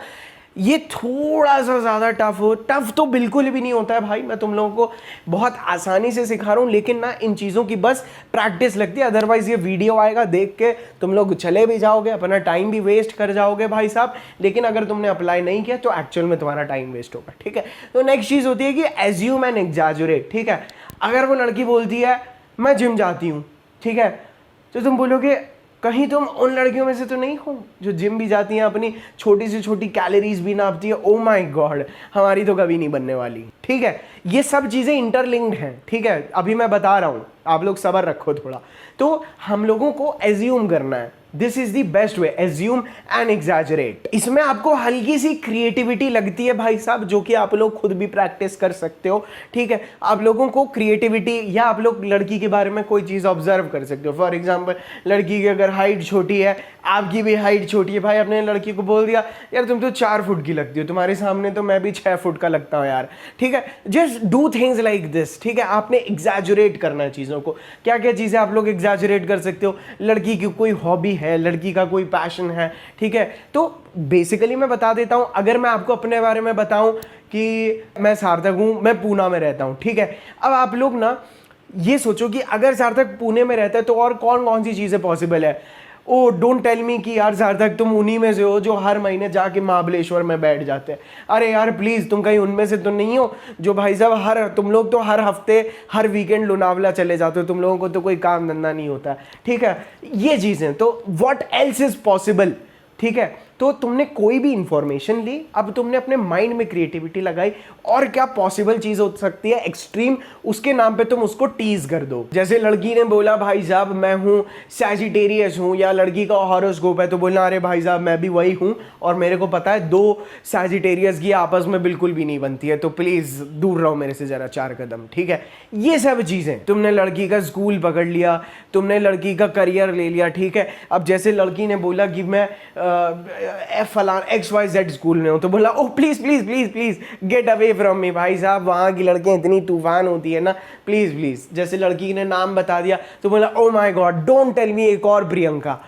ये थोड़ा सा ज़्यादा टफ तो बिल्कुल भी नहीं होता है भाई, मैं तुम लोगों को बहुत आसानी से सिखा रहा हूँ, लेकिन ना इन चीज़ों की बस प्रैक्टिस लगती है। अदरवाइज ये वीडियो आएगा देख के तुम लोग चले भी जाओगे, अपना टाइम भी वेस्ट कर जाओगे भाई साहब, लेकिन अगर तुमने अप्लाई नहीं किया तो एक्चुअल में तुम्हारा टाइम वेस्ट होगा, ठीक है। तो नेक्स्ट चीज़ होती है कि एज्यूम एंड एग्जैजुरेट, ठीक है। अगर वो लड़की बोलती है मैं जिम जाती हूँ, ठीक है, तो तुम बोलोगे कहीं तुम उन लड़कियों में से तो नहीं हो जो जिम भी जाती हैं, अपनी छोटी से छोटी कैलोरीज भी नापती है, ओ माय गॉड हमारी तो कभी नहीं बनने वाली, ठीक है। ये सब चीज़ें इंटरलिंक्ड हैं, ठीक है, अभी मैं बता रहा हूँ, आप लोग सब्र रखो थोड़ा। तो हम लोगों को एज्यूम करना है, this is the best way, assume and exaggerate. इसमें आपको हल्की सी क्रिएटिविटी लगती है भाई साहब, जो कि आप लोग खुद भी प्रैक्टिस कर सकते हो, ठीक है। आप लोगों को क्रिएटिविटी, या आप लोग लड़की के बारे में कोई चीज़ ऑब्जर्व कर सकते हो। फॉर एग्जाम्पल लड़की की अगर हाइट छोटी है, आपकी भी हाइट छोटी है, भाई अपने लड़की को बोल दिया यार तुम तो 4 फुट की लगती हो, तुम्हारे सामने तो मैं भी 6 फुट का लगता हूँ यार, ठीक है। Just do things like this, ठीक है। आपने एग्जैजुरेट करना है चीज़ों को। क्या क्या चीज़ें आप लोग एग्जैजुरेट कर सकते हो? लड़की की कोई हॉबी है, लड़की का कोई पैशन है, ठीक है। तो बेसिकली मैं बता देता हूँ, अगर मैं आपको अपने बारे में बताऊँ कि मैं सार्थक हूँ, मैं पूना में रहता हूँ, ठीक है। अब आप लोग ना ये सोचो कि अगर सार्थक पुणे में रहता है तो और कौन कौन सी चीज़ें पॉसिबल है। ओ डोंट टेल मी कि यार सार्थक तुम उन्हीं में से हो जो हर महीने जाके महाबलेश्वर में बैठ जाते हैं। अरे यार प्लीज़, तुम कहीं उनमें से तो नहीं हो जो भाई साहब तुम लोग तो हर हफ्ते हर वीकेंड लोनावला चले जाते हो, तुम लोगों को तो कोई काम धंधा नहीं होता, ठीक है। ये चीज़ें तो व्हाट एल्स इज पॉसिबल, ठीक है। तो तुमने कोई भी इंफॉर्मेशन ली, अब तुमने अपने माइंड में क्रिएटिविटी लगाई और क्या पॉसिबल चीज हो सकती है एक्सट्रीम, उसके नाम पे तुम उसको टीज कर दो। जैसे लड़की ने बोला भाई साहब मैं हूँ सैजिटेरियस हूँ, या लड़की का हॉरोस्कोप है तो बोलना अरे भाई साहब मैं भी वही हूँ और मेरे को पता है 2 सैजिटेरियस की आपस में बिल्कुल भी नहीं बनती है, तो प्लीज दूर रहो मेरे से जरा 4 कदम, ठीक है। ये सब चीजें, तुमने लड़की का स्कूल पकड़ लिया, तुमने लड़की का करियर ले लिया, ठीक है। अब जैसे लड़की ने बोला कि मैं फलान XYZ स्कूल में हूँ, तो बोला oh please please please please get away from me, भाई साहब वहाँ की लड़कियाँ इतनी तूफान होती है ना, प्लीज प्लीज। जैसे लड़की ने नाम बता दिया तो बोला oh my god don't tell me एक और Priyanka.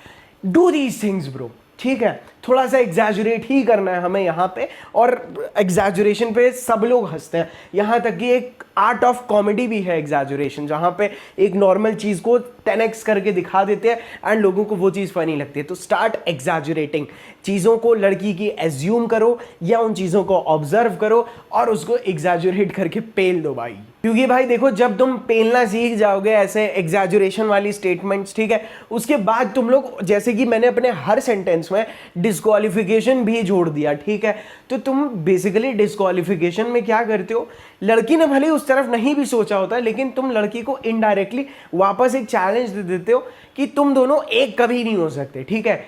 Do these things bro, ठीक है। थोड़ा सा एग्जैजुरेट ही करना है हमें यहाँ पे, और एग्जैजुरेशन पे सब लोग हंसते हैं। यहाँ तक कि एक आर्ट ऑफ कॉमेडी भी है एग्जैजुरेशन, जहाँ पे एक नॉर्मल चीज़ को 10x करके दिखा देते हैं एंड लोगों को वो चीज़ फनी लगती है। तो स्टार्ट एग्जैजुरेटिंग चीज़ों को, लड़की की एज्यूम करो या उन चीज़ों को ऑब्जर्व करो और उसको एग्जैजुरेट करके पेल दो भाई। क्योंकि भाई देखो, जब तुम पेलना सीख जाओगे ऐसे एग्जैजुरेशन वाली स्टेटमेंट्स, ठीक है, उसके बाद तुम लोग, जैसे कि मैंने अपने हर सेंटेंस में डिस्क्वालिफिकेशन भी जोड़ दिया, ठीक है। तो तुम बेसिकली डिस्क्वालिफिकेशन में क्या करते हो, लड़की ने भले उस तरफ नहीं भी सोचा होता, लेकिन तुम लड़की को इनडायरेक्टली वापस एक चैलेंज दे देते हो कि तुम दोनों एक कभी नहीं हो सकते, ठीक है।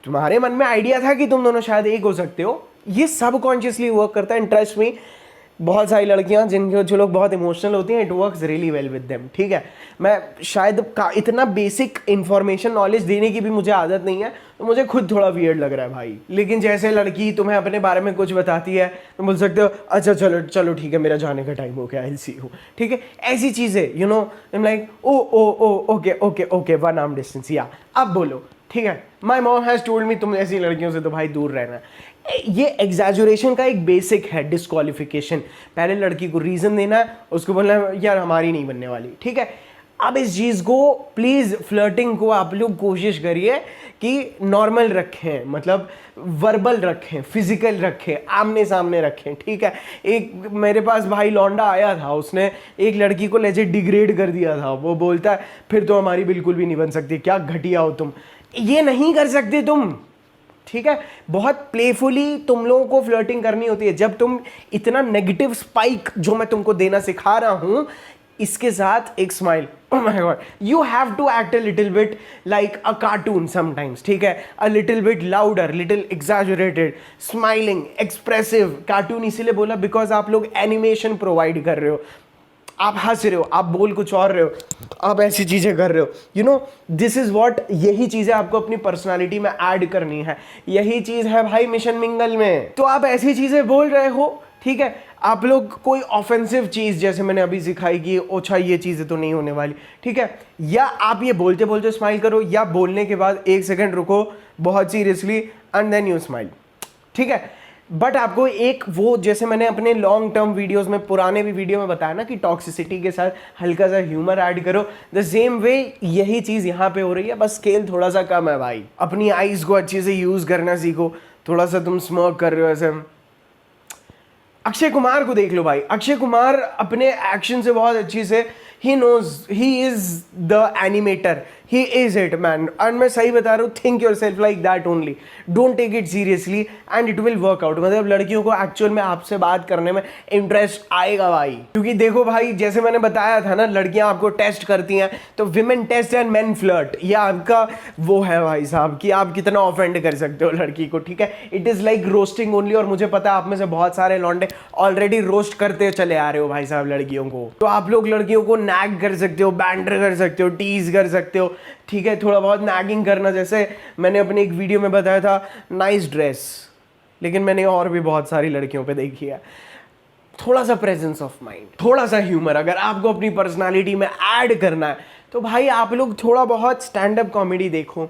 तुम्हारे मन में आइडिया था कि तुम दोनों शायद एक हो सकते हो, ये सबकॉन्शियसली वर्क करता है। ट्रस्ट मी, बहुत सारी लड़कियां जो लोग बहुत इमोशनल होती हैं, it works really well with them, ठीक है। मैं शायद इतना बेसिक इंफॉर्मेशन नॉलेज देने की भी मुझे आदत नहीं है, तो मुझे खुद थोड़ा वियर्ड लग रहा है भाई। लेकिन जैसे लड़की तुम्हें अपने बारे में कुछ बताती है, तुम बोल सकते हो अच्छा चलो चलो ठीक है मेरा जाने का टाइम हो गया, आई सी यू, ठीक है। ऐसी चीज़ें you know, like oh oh oh okay okay okay 1 arm distance, या अब बोलो, ठीक है। My mom has told me तुम ऐसी लड़कियों से तो भाई दूर रहना है। ये एग्जैजुरेशन का एक बेसिक है डिस्क्वालिफिकेशन। पहले लड़की को रीज़न देना है, उसको बोलना है यार हमारी नहीं बनने वाली, ठीक है। अब इस चीज़ को प्लीज़, फ्लर्टिंग को आप लोग कोशिश करिए कि नॉर्मल रखें, मतलब वर्बल रखें, फिजिकल रखें, आमने सामने रखें, ठीक है। एक मेरे पास भाई लौंडा आया था, उसने एक लड़की को लेजे डिग्रेड कर दिया था। वो बोलता है फिर तो हमारी बिल्कुल भी नहीं बन सकती, क्या घटिया हो तुम, ये नहीं कर सकते तुम, ठीक है। बहुत प्लेफुली तुम लोगों को फ्लर्टिंग करनी होती है। जब तुम इतना नेगेटिव स्पाइक जो मैं तुमको देना सिखा रहा हूं, इसके साथ एक smile, oh my god, you have to act a little bit like a cartoon sometimes, ठीक है। A little bit louder, little exaggerated, smiling, expressive. Cartoon इसीलिए बोला बिकॉज आप लोग एनिमेशन प्रोवाइड कर रहे हो, आप हंस रहे हो, आप बोल कुछ और रहे हो, आप ऐसी चीज़ें कर रहे हो, you know this is what. यही चीज़ें आपको अपनी पर्सनालिटी में ऐड करनी है, यही चीज़ है भाई मिशन मिंगल में। तो आप ऐसी चीज़ें बोल रहे हो, ठीक है। आप लोग कोई ऑफेंसिव चीज़ जैसे मैंने अभी सिखाई कि ओछा ये चीज़ें तो नहीं होने वाली, ठीक है। या आप ये बोलते बोलते स्माइल करो, या बोलने के बाद 1 सेकेंड रुको बहुत seriously and then you smile, ठीक है। बट आपको एक वो, जैसे मैंने अपने लॉन्ग टर्म वीडियोस में, पुराने भी वीडियो में बताया ना कि टॉक्सिसिटी के साथ हल्का सा ह्यूमर ऐड करो, द सेम वे यही चीज़ यहाँ पे हो रही है, बस स्केल थोड़ा सा कम है भाई। अपनी आइज़ को अच्छे से यूज़ करना सीखो। थोड़ा सा तुम स्मोक कर रहे हो ऐसे, अक्षय कुमार को देख लो भाई, अक्षय कुमार अपने एक्शन से बहुत अच्छी से, he knows he is the animator, he is it man. And मैं सही बता रहा हूँ, think yourself like that only, don't take it seriously and it will work out. मतलब लड़कियों को एक्चुअल में आपसे बात करने में इंटरेस्ट आएगा भाई, क्योंकि देखो भाई जैसे मैंने बताया था ना, लड़कियां आपको टेस्ट करती हैं, तो women test and men flirt, ये आपका वो है भाई साहब कि आप कितना ऑफेंड कर सकते हो लड़की को, ठीक है। It is like roasting only. और मुझे पता है आप में से बहुत सारे लौंडे ऑलरेडी रोस्ट करते चले आ रहे हो भाई साहब लड़कियों को। तो आप लोग लड़कियों को नैग कर सकते हो, बैंटर कर सकते हो, टीज कर सकते हो, ठीक है। थोड़ा बहुत नैगिंग करना, जैसे मैंने अपनी एक वीडियो में बताया था, नाइस ड्रेस, लेकिन मैंने और भी बहुत सारी लड़कियों पे देखी है। थोड़ा सा प्रेजेंस ऑफ माइंड, थोड़ा सा ह्यूमर अगर आपको अपनी पर्सनालिटी में ऐड करना है, तो भाई आप लोग थोड़ा बहुत स्टैंड अप कॉमेडी देखो,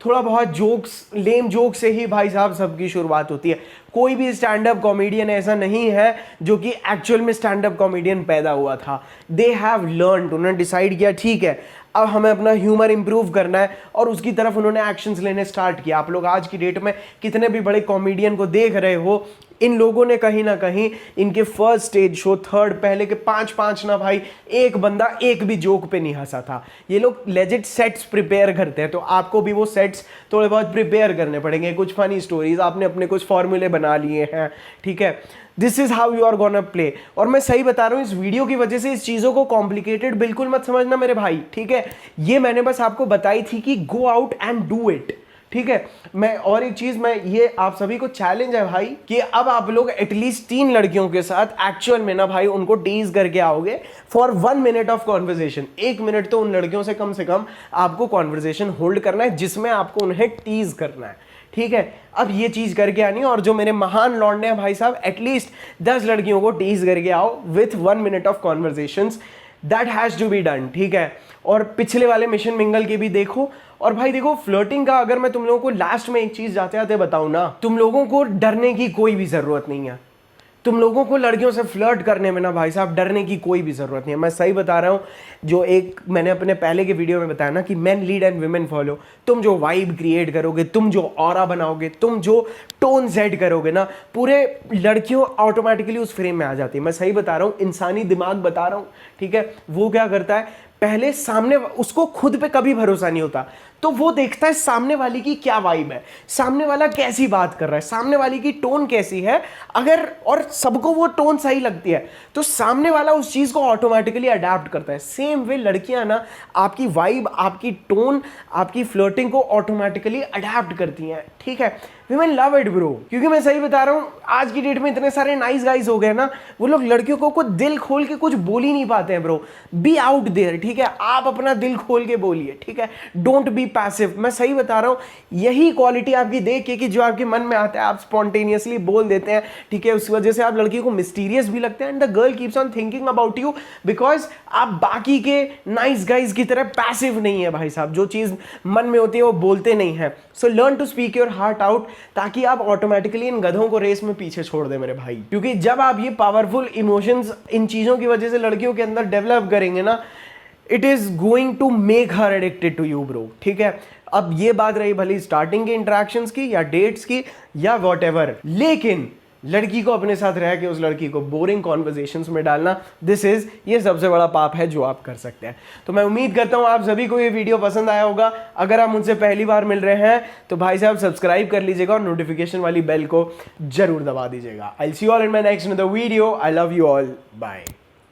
थोड़ा बहुत जोक्स, लेम जोक से ही भाई साहब सबकी शुरुआत होती है। कोई भी स्टैंड अप कॉमेडियन ऐसा नहीं है जो कि एक्चुअल में स्टैंड अप कॉमेडियन पैदा हुआ था। दे हैव लर्नड, उन्होंने डिसाइड किया ठीक है अब हमें अपना ह्यूमर इंप्रूव करना है, और उसकी तरफ उन्होंने एक्शंस लेने स्टार्ट किया। आप लोग आज की डेट में कितने भी बड़े कॉमेडियन को देख रहे हो, इन लोगों ने कहीं ना कहीं इनके फर्स्ट स्टेज शो, थर्ड, पहले के 5 ना भाई, एक बंदा एक भी जोक पे नहीं हंसा था। ये लोग लेजिट सेट्स प्रिपेयर करते हैं, तो आपको भी वो सेट्स थोड़े बहुत प्रिपेयर करने पड़ेंगे। कुछ फनी स्टोरीज, आपने अपने कुछ फॉर्मूले बना लिए हैं, ठीक है। This is how you are gonna play. और मैं सही बता रहा हूँ, इस वीडियो की वजह से इस चीज़ों को कॉम्प्लिकेटेड बिल्कुल मत समझना मेरे भाई, ठीक है। ये मैंने बस आपको बताई थी कि go out and do it, ठीक है। मैं और एक चीज, मैं ये आप सभी को चैलेंज है भाई कि अब आप लोग एटलीस्ट 3 लड़कियों के साथ एक्चुअल में ना भाई उनको टीज करके आओगे for 1 minute of conversation. 1 minute तो उन लड़कियों से कम आपको कॉन्वर्सेशन होल्ड करना है, जिसमें आपको उन्हें टीज करना है, ठीक है। अब ये चीज करके आनी है, और जो मेरे महान लौंडे हैं भाई साहब, एटलीस्ट 10 लड़कियों को टीज करके आओ with 1 minute of conversations, that has to be done, ठीक है। और पिछले वाले मिशन मिंगल के भी देखो। और भाई देखो, फ्लर्टिंग का अगर मैं तुम लोगों को लास्ट में एक चीज जाते जाते बताऊं ना, तुम लोगों को डरने की कोई भी जरूरत नहीं है। तुम लोगों को लड़कियों से फ्लर्ट करने में ना भाई साहब डरने की कोई भी जरूरत नहीं है। मैं सही बता रहा हूं, जो एक मैंने अपने पहले के वीडियो में बताया ना कि main lead and women follow, तुम जो वाइब क्रिएट करोगे, तुम जो ऑरा बनाओगे, तुम जो टोन सेट करोगे ना, पूरे लड़कियों ऑटोमेटिकली उस फ्रेम में आ जाती है। मैं सही बता रहा हूँ, इंसानी दिमाग बता रहा हूँ, ठीक है। वो क्या करता है, पहले सामने, उसको खुद पे कभी भरोसा नहीं होता, तो वो देखता है सामने वाली की क्या वाइब है, सामने वाला कैसी बात कर रहा है, सामने वाली की टोन कैसी है। अगर और सबको वो टोन सही लगती है तो सामने वाला उस चीज को ऑटोमेटिकली अडैप्ट करता है। सेम वे लड़कियां ना आपकी वाइब, आपकी टोन, आपकी फ्लर्टिंग को ऑटोमेटिकली अडैप्ट करती हैं, ठीक है। विमेन लव इट ब्रो, क्योंकि मैं सही बता रहा हूं, आज की डेट में इतने सारे नाइस गाइज हो गए ना, वो लोग लड़कियों को दिल खोल के कुछ बोल ही नहीं पाते हैं ब्रो। बी आउट देयर, ठीक है। आप अपना दिल खोल के बोलिए, ठीक है। Don't be passive. मैं सही बता रहा हूं, यही क्वालिटी आपकी देख के कि जो आपके मन में आता है आप स्पॉन्टेनियसली बोल देते हैं, ठीक है। उस वजह से आप लड़की को मिस्टीरियस भी लगते हैं, and the girl keeps on thinking about you, because आप बाकी के नाइस गाइज की तरह पैसिव नहीं है भाई साहब। जो चीज मन में होती है वो बोलते नहीं है। So learn to speak your heart out, ताकि आप ऑटोमेटिकली इन गधों को रेस में पीछे छोड़ दे मेरे भाई। क्योंकि जब आप ये पावरफुल इमोशंस इन चीजों की वजह से लड़कियों के अंदर डेवलप करेंगे ना, it is going to make her addicted to you bro, ठीक है। अब ये बात रही भली स्टार्टिंग के इंटरेक्शंस की या डेट्स की या व्हाटएवर, लेकिन लड़की को अपने साथ रह के उस लड़की को बोरिंग कॉन्वर्जेशंस में डालना, ये सबसे बड़ा पाप है जो आप कर सकते हैं। तो मैं उम्मीद करता हूं आप सभी को ये वीडियो पसंद आया होगा। अगर आप मुझसे पहली बार मिल रहे हैं तो भाई साहब सब्सक्राइब कर लीजिएगा और नोटिफिकेशन वाली बेल को जरूर दबा दीजिएगा। I will see you all in my next video. I love you all, bye.